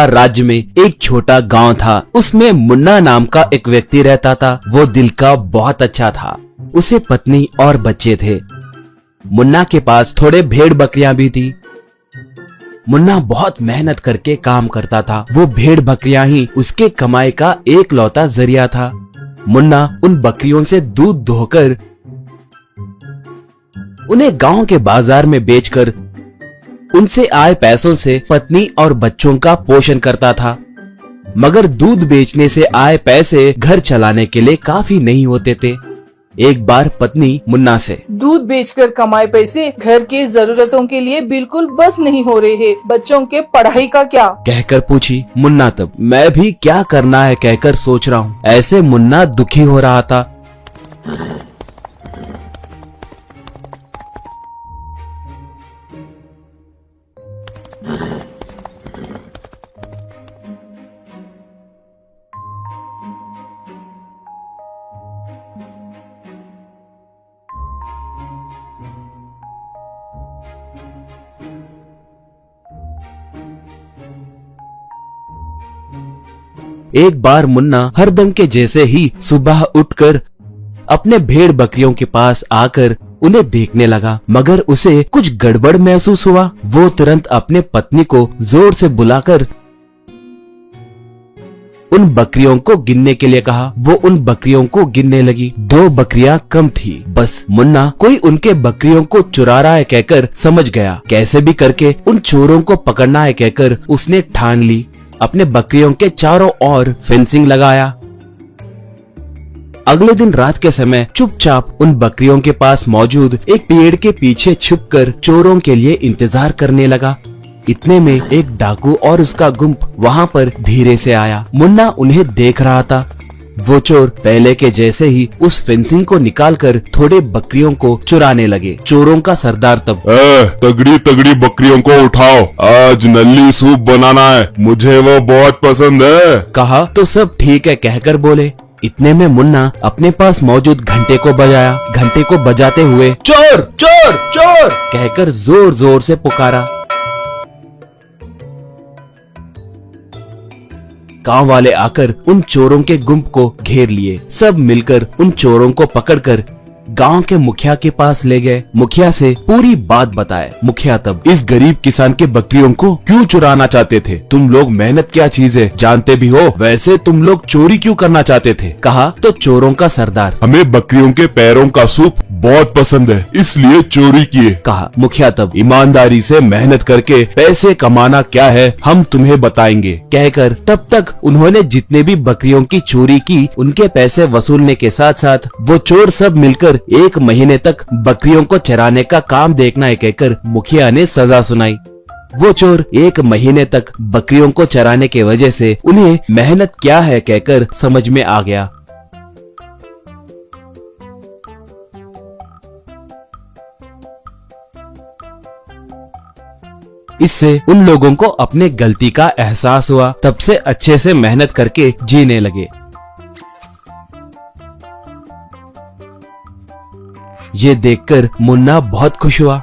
विशाल राज्य में एक छोटा गांव था। उसमें मुन्ना नाम का एक व्यक्ति रहता था। वो दिल का बहुत अच्छा था। उसे पत्नी और बच्चे थे। मुन्ना के पास थोड़े भेड़ बकरियां भी थी। मुन्ना बहुत मेहनत करके काम करता था। वो भेड़ बकरियां ही उसके कमाई का एक लौता जरिया था। मुन्ना उन बकरियों से दूध धोकर उन्हें गांव के बाजार में बेचकर उनसे आए पैसों से पत्नी और बच्चों का पोषण करता था। मगर दूध बेचने से आए पैसे घर चलाने के लिए काफी नहीं होते थे। एक बार पत्नी मुन्ना से, दूध बेचकर कमाए पैसे घर की जरूरतों के लिए बिल्कुल बस नहीं हो रहे हैं। बच्चों के पढ़ाई का क्या? कहकर पूछी। मुन्ना तब, मैं भी क्या करना है कहकर सोच रहा हूँ। ऐसे मुन्ना दुखी हो रहा था। एक बार मुन्ना हरदम के जैसे ही सुबह उठकर अपने भेड़ बकरियों के पास आकर उन्हें देखने लगा, मगर उसे कुछ गड़बड़ महसूस हुआ। वो तुरंत अपने पत्नी को जोर से बुलाकर उन बकरियों को गिनने के लिए कहा। वो उन बकरियों को गिनने लगी। 2 बकरियां कम थी। बस मुन्ना कोई उनके बकरियों को चुरा रहा है कहकर समझ गया। कैसे भी करके उन चोरों को पकड़ना है कहकर उसने ठान ली। अपने बकरियों के चारों ओर फेंसिंग लगाया। अगले दिन रात के समय चुपचाप उन बकरियों के पास मौजूद एक पेड़ के पीछे छुपकर चोरों के लिए इंतजार करने लगा। इतने में एक डाकू और उसका गुंप वहां पर धीरे से आया। मुन्ना उन्हें देख रहा था। वो चोर पहले के जैसे ही उस फेंसिंग को निकालकर थोड़े बकरियों को चुराने लगे। चोरों का सरदार तब, तगड़ी तगड़ी बकरियों को उठाओ, आज नल्ली सूप बनाना है, मुझे वो बहुत पसंद है। कहा तो सब ठीक है कहकर बोले। इतने में मुन्ना अपने पास मौजूद घंटे को बजाया। घंटे को बजाते हुए चोर चोर चोर कहकर जोर जोर से पुकारा। गांव वाले आकर उन चोरों के गुंप को घेर लिए। सब मिलकर उन चोरों को पकड़कर गांव के मुखिया के पास ले गए। मुखिया से पूरी बात बताए। मुखिया तब, इस गरीब किसान के बकरियों को क्यों चुराना चाहते थे? तुम लोग मेहनत क्या चीज है जानते भी हो, वैसे तुम लोग चोरी क्यों करना चाहते थे? कहा तो चोरों का सरदार, हमें बकरियों के पैरों का सूप बहुत पसंद है, इसलिए चोरी किए। कहा मुखिया तब, ईमानदारी से मेहनत करके पैसे कमाना क्या है हम तुम्हें बताएंगे। कहकर तब तक उन्होंने जितने भी बकरियों की चोरी की उनके पैसे वसूलने के साथ साथ वो चोर सब मिलकर 1 महीने तक बकरियों को चराने का काम देखना है कहकर मुखिया ने सजा सुनाई। वो चोर 1 महीने तक बकरियों को चराने के वजह से उन्हें मेहनत क्या है कहकर समझ में आ गया। इससे उन लोगों को अपने गलती का एहसास हुआ। तब से अच्छे से मेहनत करके जीने लगे। ये देखकर मुन्ना बहुत खुश हुआ।